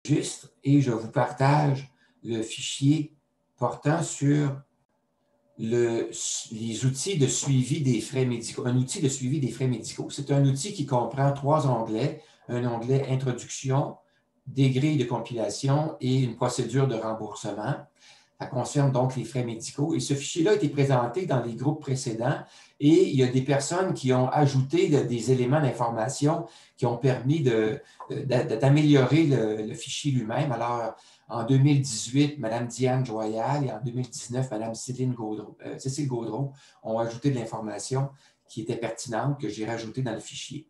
Registre et je vous partage le fichier portant sur les outils de suivi des frais médicaux. Un outil de suivi des frais médicaux. C'est un outil qui comprend 3 onglets. Un onglet Introduction, des grilles de compilation et une procédure de remboursement. Ça concerne donc les frais médicaux. Et ce fichier-là a été présenté dans les groupes précédents et il y a des personnes qui ont ajouté des éléments d'information qui ont permis d'améliorer le fichier lui-même. Alors, en 2018, Mme Diane Joyal et en 2019, Mme Cécile Gaudreau ont ajouté de l'information qui était pertinente, que j'ai rajoutée dans le fichier.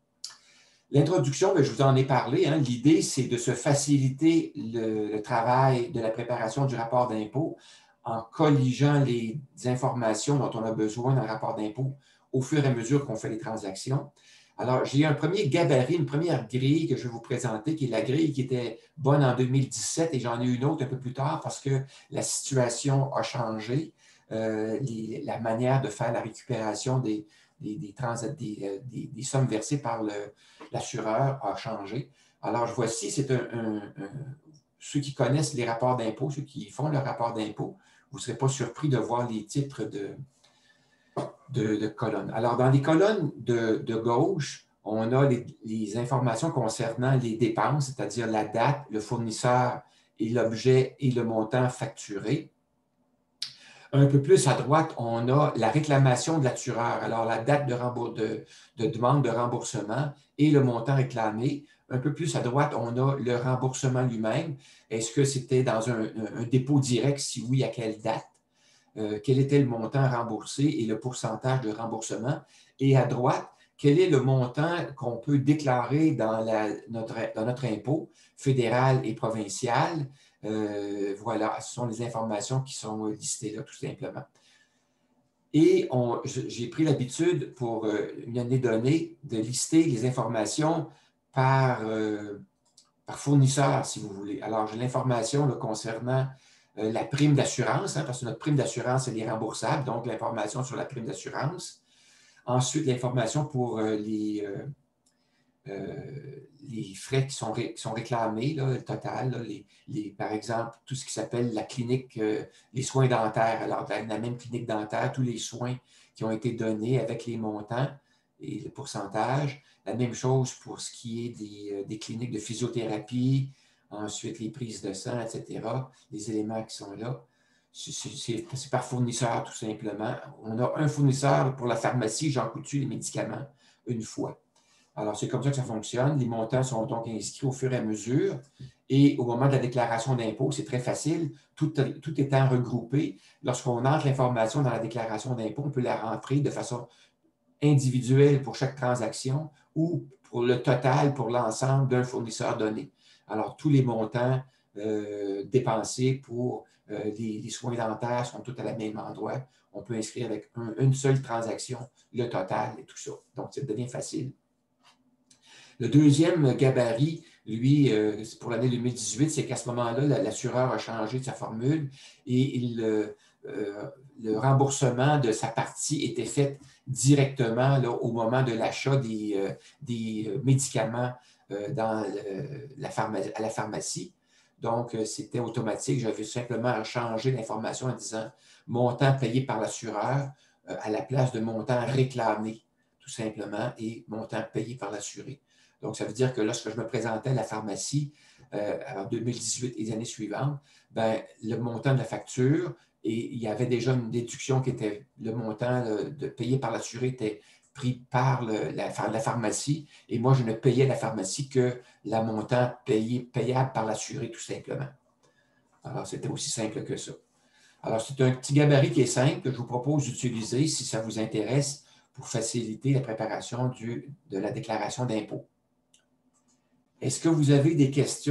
L'introduction, je vous en ai parlé. Hein. L'idée, c'est de se faciliter le travail de la préparation du rapport d'impôt en colligeant les informations dont on a besoin dans le rapport d'impôt au fur et à mesure qu'on fait les transactions. Alors, j'ai un premier gabarit, une première grille que je vais vous présenter, qui est la grille qui était bonne en 2017 et j'en ai une autre un peu plus tard parce que la situation a changé. La manière de faire la récupération des sommes versées par l'assureur a changé. Alors, voici, c'est ceux qui connaissent les rapports d'impôt, ceux qui font le rapport d'impôt, vous ne serez pas surpris de voir les titres de colonnes. Alors, dans les colonnes de gauche, on a les informations concernant les dépenses, c'est-à-dire la date, le fournisseur et l'objet et le montant facturé. Un peu plus à droite, on a la réclamation de l'assureur. Alors, la date de demande de remboursement et le montant réclamé. Un peu plus à droite, on a le remboursement lui-même. Est-ce que c'était dans un dépôt direct? Si oui, à quelle date? Quel était le montant remboursé et le pourcentage de remboursement? Et à droite, quel est le montant qu'on peut déclarer dans notre impôt fédéral et provincial? Voilà, ce sont les informations qui sont listées là, tout simplement. Et j'ai pris l'habitude, pour une année donnée, de lister les informations par fournisseur, si vous voulez. Alors, j'ai l'information concernant la prime d'assurance, hein, parce que notre prime d'assurance, elle est remboursable, donc l'information sur la prime d'assurance. Ensuite, l'information pour les frais qui sont réclamés, là, le total, là, par exemple, tout ce qui s'appelle la clinique, les soins dentaires. Alors, dans la même clinique dentaire, tous les soins qui ont été donnés avec les montants et le pourcentage. La même chose pour ce qui est des cliniques de physiothérapie, ensuite les prises de sang, etc., les éléments qui sont là. C'est par fournisseur, tout simplement. On a un fournisseur pour la pharmacie, Jean Coutu, les médicaments, une fois. Alors, c'est comme ça que ça fonctionne. Les montants sont donc inscrits au fur et à mesure. Et au moment de la déclaration d'impôt, c'est très facile, tout étant regroupé. Lorsqu'on entre l'information dans la déclaration d'impôt, on peut la rentrer de façon individuelle pour chaque transaction ou pour le total pour l'ensemble d'un fournisseur donné. Alors, tous les montants dépensés pour les soins dentaires sont tous à la même endroit. On peut inscrire avec une seule transaction le total et tout ça. Donc, ça devient facile. Le deuxième gabarit, lui, pour l'année 2018, c'est qu'à ce moment-là, l'assureur a changé de sa formule et le remboursement de sa partie était fait directement là, au moment de l'achat des médicaments à la pharmacie. Donc, c'était automatique. J'avais simplement changé l'information en disant montant payé par l'assureur à la place de montant réclamé, tout simplement, et montant payé par l'assuré. Donc, ça veut dire que lorsque je me présentais à la pharmacie en 2018 et les années suivantes, le montant de la facture, et il y avait déjà une déduction qui était le montant payé par l'assuré était pris par la pharmacie, et moi, je ne payais la pharmacie que le montant payable par l'assuré, tout simplement. Alors, c'était aussi simple que ça. Alors, c'est un petit gabarit qui est simple que je vous propose d'utiliser si ça vous intéresse pour faciliter la préparation de la déclaration d'impôt. Est-ce que vous avez des questions?